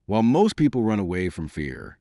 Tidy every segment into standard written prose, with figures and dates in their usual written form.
While most people run away from fear,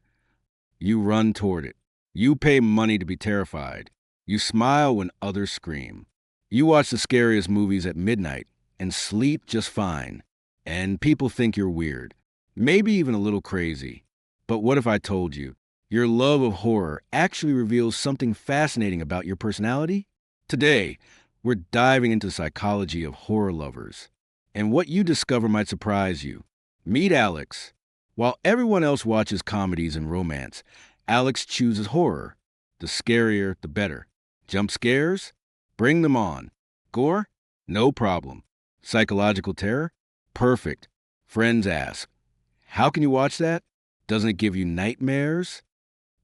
you run toward it. You pay money to be terrified. You smile when others scream. You watch the scariest movies at midnight and sleep just fine. And people think you're weird, maybe even a little crazy. But what if I told you your love of horror actually reveals something fascinating about your personality? Today, we're diving into the psychology of horror lovers. And what you discover might surprise you. Meet Alex. While everyone else watches comedies and romance, Alex chooses horror. The scarier, the better. Jump scares? Bring them on. Gore? No problem. Psychological terror? Perfect. Friends ask, how can you watch that? Doesn't it give you nightmares?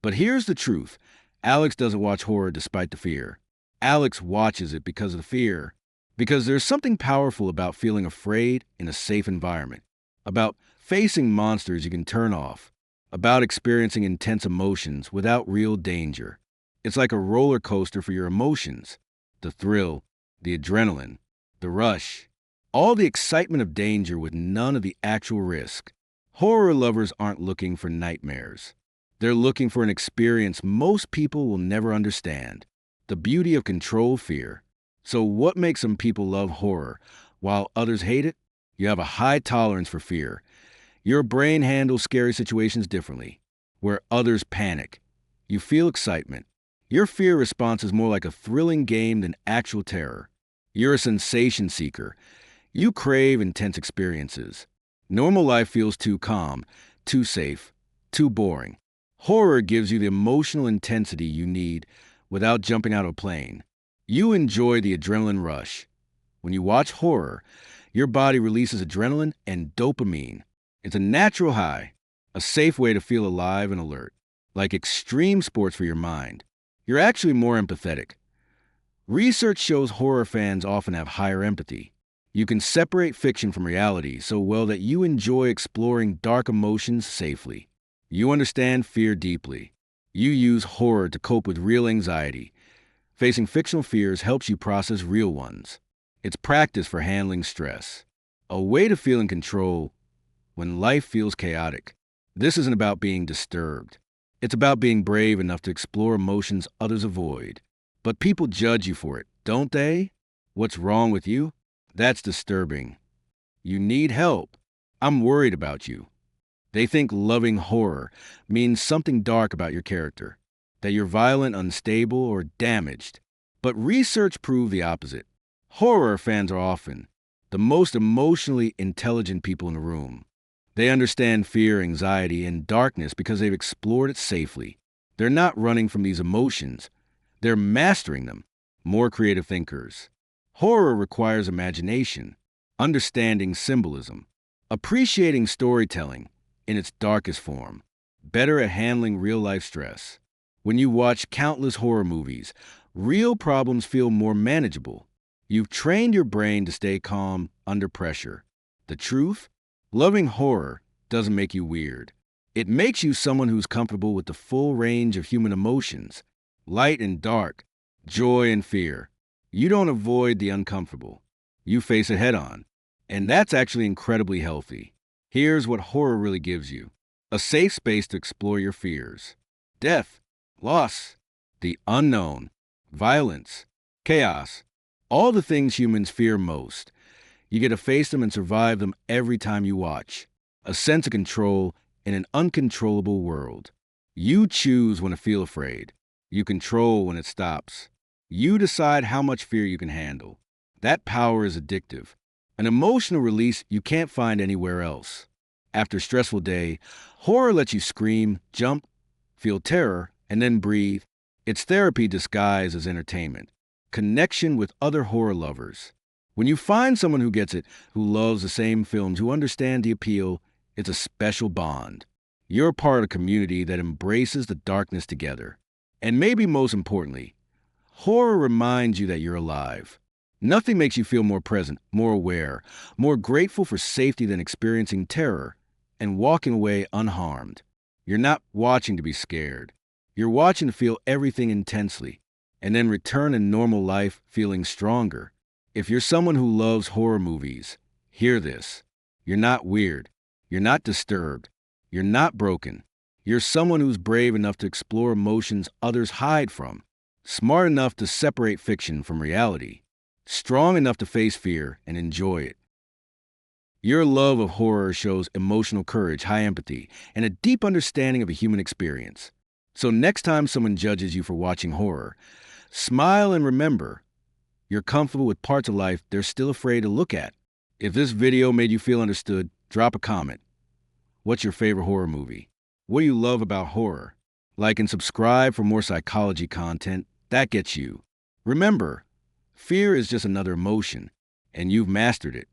But here's the truth. Alex doesn't watch horror despite the fear. Alex watches it because of the fear. Because there's something powerful about feeling afraid in a safe environment. About facing monsters you can turn off. About experiencing intense emotions without real danger. It's like a roller coaster for your emotions. The thrill, the adrenaline, the rush. All the excitement of danger with none of the actual risk. Horror lovers aren't looking for nightmares. They're looking for an experience most people will never understand. The beauty of controlled fear. So what makes some people love horror while others hate it? You have a high tolerance for fear. Your brain handles scary situations differently, where others panic. You feel excitement. Your fear response is more like a thrilling game than actual terror. You're a sensation seeker. You crave intense experiences. Normal life feels too calm, too safe, too boring. Horror gives you the emotional intensity you need without jumping out of a plane. You enjoy the adrenaline rush. When you watch horror, your body releases adrenaline and dopamine. It's a natural high, a safe way to feel alive and alert, like extreme sports for your mind. You're actually more empathetic. Research shows horror fans often have higher empathy. You can separate fiction from reality so well that you enjoy exploring dark emotions safely. You understand fear deeply. You use horror to cope with real anxiety. Facing fictional fears helps you process real ones. It's practice for handling stress. A way to feel in control when life feels chaotic. This isn't about being disturbed. It's about being brave enough to explore emotions others avoid. But people judge you for it, don't they? What's wrong with you? That's disturbing. You need help. I'm worried about you. They think loving horror means something dark about your character, that you're violent, unstable, or damaged. But research proves the opposite. Horror fans are often the most emotionally intelligent people in the room. They understand fear, anxiety, and darkness because they've explored it safely. They're not running from these emotions. They're mastering them. More creative thinkers. Horror requires imagination, understanding symbolism, appreciating storytelling in its darkest form, better at handling real-life stress. When you watch countless horror movies, real problems feel more manageable. You've trained your brain to stay calm under pressure. The truth? Loving horror doesn't make you weird. It makes you someone who's comfortable with the full range of human emotions, light and dark, joy and fear. You don't avoid the uncomfortable. You face it head on. And that's actually incredibly healthy. Here's what horror really gives you. A safe space to explore your fears. Death, loss, the unknown, violence, chaos, all the things humans fear most. You get to face them and survive them every time you watch. A sense of control in an uncontrollable world. You choose when to feel afraid. You control when it stops. You decide how much fear you can handle. That power is addictive. An emotional release you can't find anywhere else. After a stressful day, horror lets you scream, jump, feel terror, and then breathe. It's therapy disguised as entertainment. Connection with other horror lovers. When you find someone who gets it, who loves the same films, who understand the appeal, it's a special bond. You're part of a community that embraces the darkness together. And maybe most importantly, horror reminds you that you're alive. Nothing makes you feel more present, more aware, more grateful for safety than experiencing terror and walking away unharmed. You're not watching to be scared. You're watching to feel everything intensely and then return to normal life feeling stronger. If you're someone who loves horror movies, hear this. You're not weird. You're not disturbed. You're not broken. You're someone who's brave enough to explore emotions others hide from, smart enough to separate fiction from reality, strong enough to face fear and enjoy it. Your love of horror shows emotional courage, high empathy, and a deep understanding of a human experience. So next time someone judges you for watching horror, smile and remember, you're comfortable with parts of life they're still afraid to look at. If this video made you feel understood, drop a comment. What's your favorite horror movie? What do you love about horror? Like and subscribe for more psychology content. That gets you. Remember, fear is just another emotion, and you've mastered it.